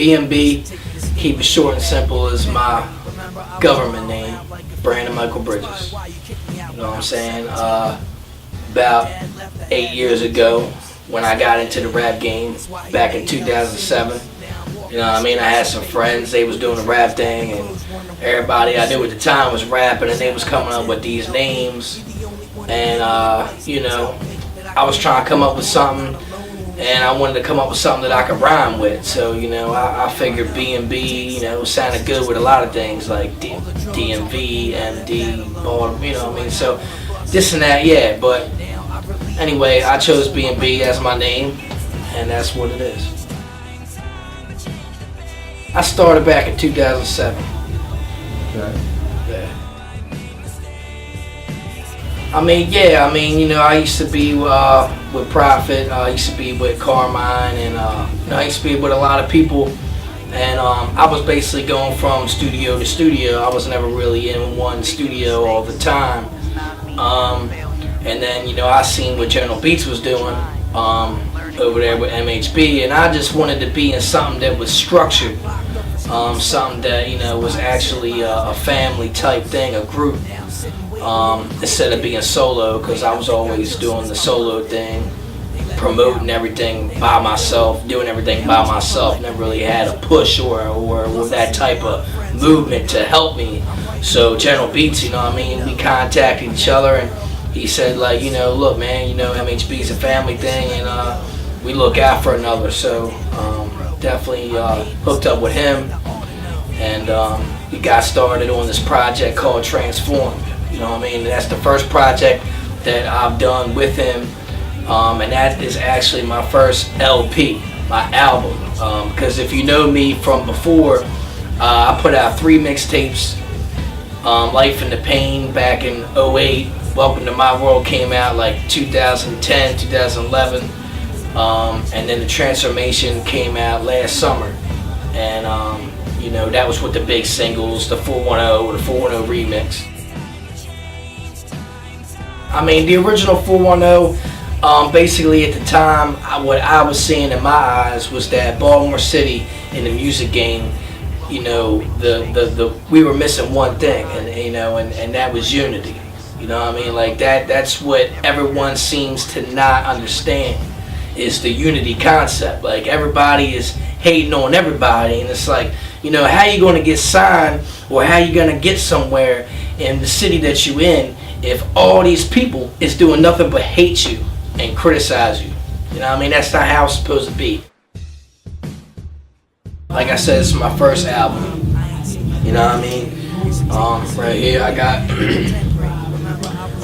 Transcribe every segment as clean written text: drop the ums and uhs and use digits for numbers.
B&B, keep it short and simple, is my government name, Brandon Michael Bridges. You know what I'm saying? About 8 years ago, when I got into the rap game back in 2007, you know what I mean? I had some friends, they was doing the rap thing, and everybody I knew at the time was rapping, and they was coming up with these names. And, you know, I was trying to come up with something, and I wanted to come up with something that I could rhyme with. So, you know, I figured B&B, you know, sounded good with a lot of things like DMV, MD, Baltimore, you know what I mean? So, this and that, yeah. But anyway, I chose B&B as my name, and that's what it is. I started back in 2007. Okay. Yeah. I mean, you know, I used to be with Prophet, I used to be with Carmine, and you know, I used to be with a lot of people, and I was basically going from studio to studio. I was never really in one studio all the time. And then, you know, I seen what General Beats was doing over there with MHB, and I just wanted to be in something that was structured, something that, you know, was actually a family type thing, a group, instead of being solo, because I was always doing the solo thing, promoting everything by myself, doing everything by myself. Never really had a push or that type of movement to help me. So General Beats, you know what I mean, we contacted each other, and he said, like, you know, look, man, you know, MHB is a family thing, and we look out for another. So definitely hooked up with him, and we got started on this project called Transform. You know what I mean? That's the first project that I've done with him, and that is actually my first LP, my album. Because if you know me from before, I put out 3 mixtapes. Life in the Pain back in 2008. Welcome to My World came out like 2010, 2011. And then the Transformation came out last summer. And, you know, that was with the big singles, the 410, the 410 remix. I mean, the original 410, basically at the time, what I was seeing in my eyes was that Baltimore City in the music game, you know, we were missing one thing, and you know, and that was unity. You know what I mean? Like that's what everyone seems to not understand, is the unity concept. Like, everybody is hating on everybody, and it's like, you know, how you going to get signed, or how you going to get somewhere in the city that you in, if all these people is doing nothing but hate you and criticize you? You know what I mean? That's not how it's supposed to be. Like I said, this is my first album. You know what I mean? Right here I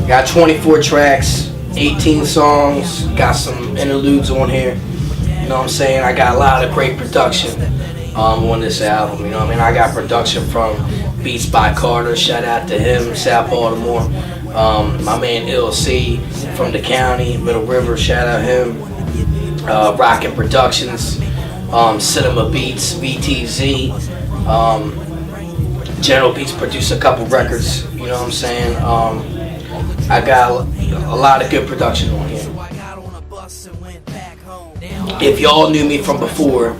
got 24 tracks, 18 songs, got some interludes on here. You know what I'm saying? I got a lot of great production on this album. You know what I mean? I got production from Beats by Carter, shout out to him, South Baltimore. My man LC from the county, Middle River, shout out him. Rockin' Productions, Cinema Beats, VTZ. General Beats produced a couple records, you know what I'm saying? I got a lot of good production on here. If y'all knew me from before,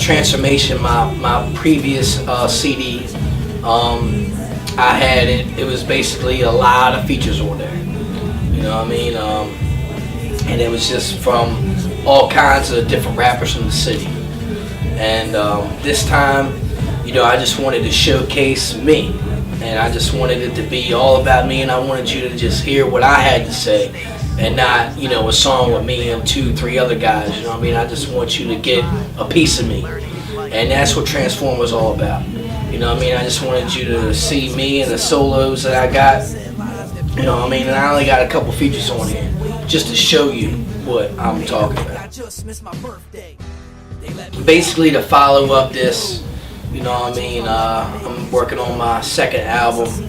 Transformation, my previous CD, I had it was basically a lot of features on there. You know what I mean? And it was just from all kinds of different rappers from the city. And this time, you know, I just wanted to showcase me, and I just wanted it to be all about me, and I wanted you to just hear what I had to say, and not, you know, a song with me and 2-3 other guys. You know what I mean? I just want you to get a piece of me, and that's what Transform was all about. You know what I mean? I just wanted you to see me and the solos that I got. You know what I mean? And I only got a couple features on here just to show you what I'm talking about. Basically, to follow up this, you know what I mean, I'm working on my second album. You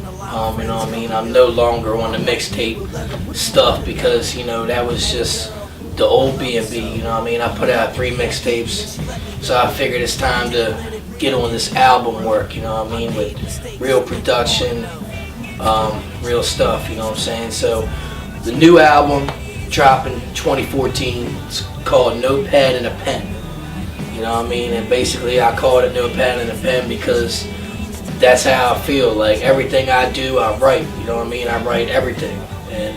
know what I mean? I'm no longer on the mixtape stuff, because, you know, that was just the old B&B. You know what I mean? I put out 3 mixtapes, so I figured it's time to get on this album work, you know what I mean, with real production, real stuff, you know what I'm saying? So the new album dropping 2014, it's called Notepad and a Pen. You know what I mean? And basically I call it a notepad and a pen because that's how I feel. Like everything I do, I write. You know what I mean? I write everything. And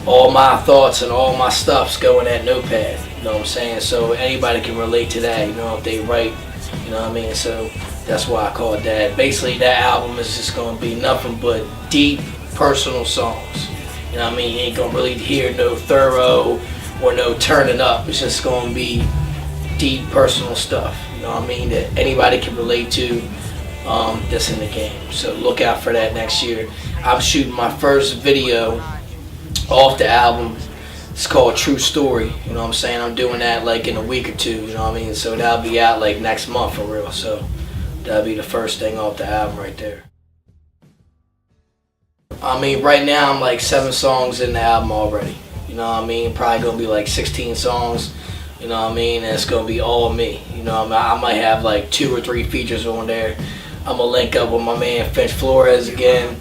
all my thoughts and all my stuff's go in that notepad. You know what I'm saying? So anybody can relate to that, you know, if they write. You know what I mean? So that's why I call it that. Basically that album is just going to be nothing but deep, personal songs. You know what I mean? You ain't going to really hear no thorough or no turning up. It's just going to be deep, personal stuff. You know what I mean? That anybody can relate to that's in the game. So look out for that next year. I'm shooting my first video off the album. It's called True Story. You know what I'm saying? I'm doing that like in a week or two. You know what I mean? So that'll be out like next month for real. So that'll be the first thing off the album right there. I mean, right now I'm like 7 songs in the album already. You know what I mean? Probably gonna be like 16 songs. You know what I mean? And it's gonna be all me. You know what I mean? I might have like 2 or 3 features on there. I'm gonna link up with my man Finch Flores again.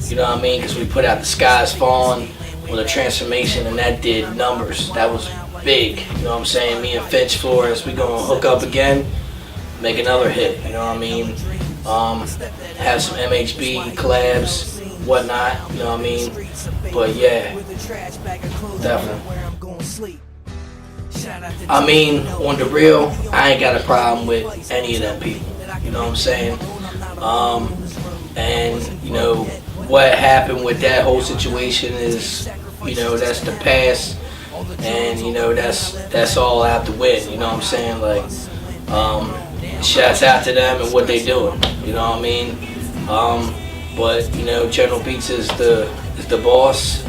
You know what I mean? Because we put out The Sky's Falling with a transformation, and that did numbers. That was big. You know what I'm saying? Me and Finch Flores, we gonna hook up again, make another hit. You know what I mean? Have some MHB collabs, whatnot. You know what I mean? But yeah, definitely. I mean, on the real, I ain't got a problem with any of them people. You know what I'm saying? And you know what happened with that whole situation is, you know, that's the past, and you know that's all out the win. You know what I'm saying? Like, shouts out to them and what they doing. You know what I mean? But you know, General Beats is the boss,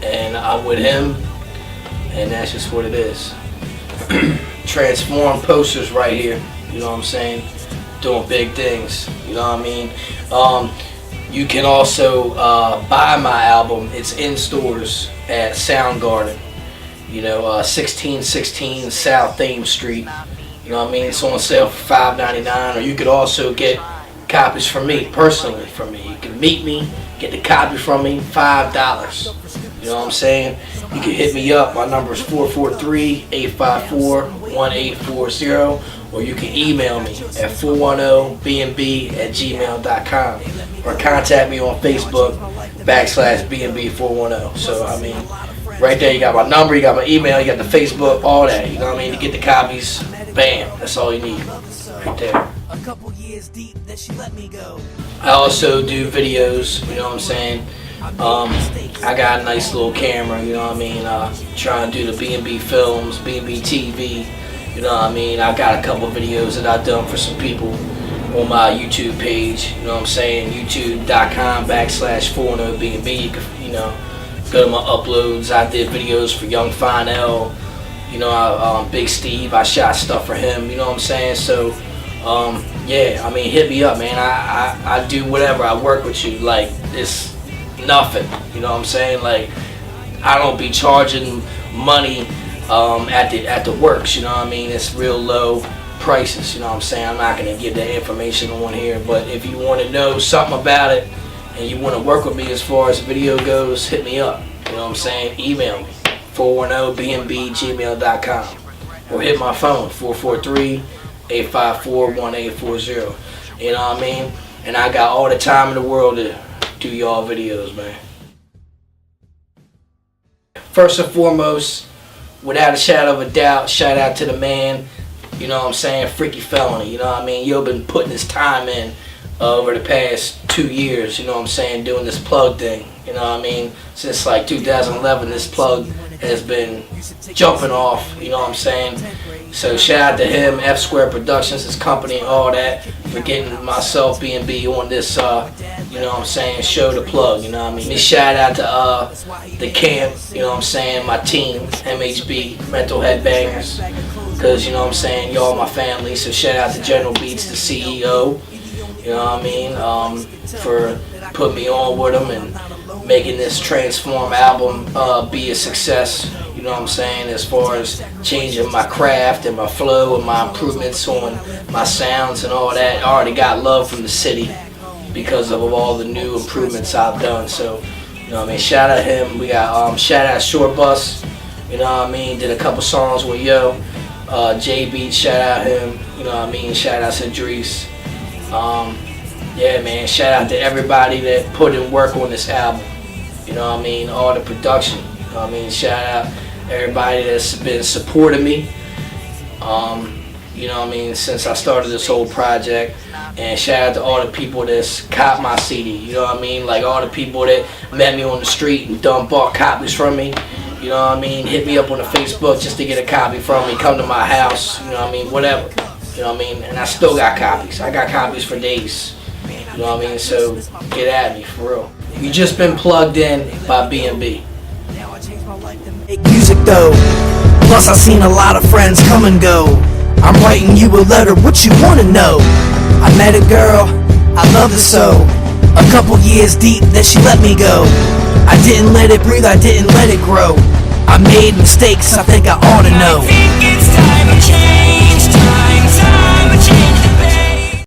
and I'm with him, and that's just what it is. Transform posters right here. You know what I'm saying? Doing big things. You know what I mean? You can also buy my album. It's in stores at Soundgarden. You know, 1616 South Thames Street. You know what I mean? It's on sale for $5.99. Or you could also get copies from me, personally from me. You can meet me, get the copy from me, $5. You know what I'm saying? You can hit me up. My number is 443-854-1840. Or you can email me at 410bnb@gmail.com, or contact me on Facebook /BNB410. So I mean, right there you got my number, you got my email, you got the Facebook, all that. You know what I mean? To get the copies, bam, that's all you need, right there. I also do videos. You know what I'm saying? I got a nice little camera. You know what I mean? Trying to do the B&B films, B&B TV. You know what I mean? I got a couple videos that I've done for some people on my YouTube page. You know what I'm saying? YouTube.com/410BNB. You can, you know, go to my uploads. I did videos for Young Finel. You know, Big Steve. I shot stuff for him. You know what I'm saying? So, yeah. I mean, hit me up, man. I do whatever. I work with you. Like, it's nothing. You know what I'm saying? Like, I don't be charging money at the works, you know what I mean? It's real low prices, you know what I'm saying? I'm not going to give that information on here, but if you want to know something about it and you want to work with me as far as video goes, hit me up, you know what I'm saying? Email me, 410bnb@gmail.com, or hit my phone, 443-854-1840, you know what I mean? And I got all the time in the world to do y'all videos, man. First and foremost, without a shadow of a doubt, shout out to the man, you know what I'm saying, FRKY, you know what I mean? You've been putting his time in over the past 2 years, you know what I'm saying, doing this plug thing, you know what I mean? Since like 2011, this plug has been jumping off, you know what I'm saying? So shout out to him, F Square Productions, his company, all that, for getting myself, B&B, on this, you know what I'm saying, show the plug, you know what I mean? Shout out to the camp, you know what I'm saying, my team, MHB, Mental Headbangers, because, you know what I'm saying, y'all my family. So shout out to General Beats, the CEO, you know what I mean, for putting me on with him and making this Transform album be a success. You know what I'm saying, as far as changing my craft and my flow and my improvements on my sounds and all that. I already got love from the city because of all the new improvements I've done. So, you know what I mean, shout out him. We got shout out Short Bus, you know what I mean, did a couple songs with Yo. JB, shout out him. You know what I mean? Shout out to Drees. Yeah, man. Shout out to everybody that put in work on this album. You know what I mean? All the production. You know what I mean? Shout out everybody that's been supporting me. You know what I mean? Since I started this whole project. And shout out to all the people that's caught my CD. You know what I mean? Like all the people that met me on the street and bought copies from me. You know what I mean? Hit me up on the Facebook just to get a copy from me. Come to my house. You know what I mean? Whatever. You know what I mean? And I still got copies. I got copies for days. You know what I mean? So get at me, for real. You just been plugged in by B&B. Make music though. Plus I seen a lot of friends come and go. I'm writing you a letter, what you wanna know? I met a girl, I love her so. A couple years deep, then she let me go. I didn't let it breathe, I didn't let it grow. I made mistakes, I think I ought to know. I think it's time to change, time.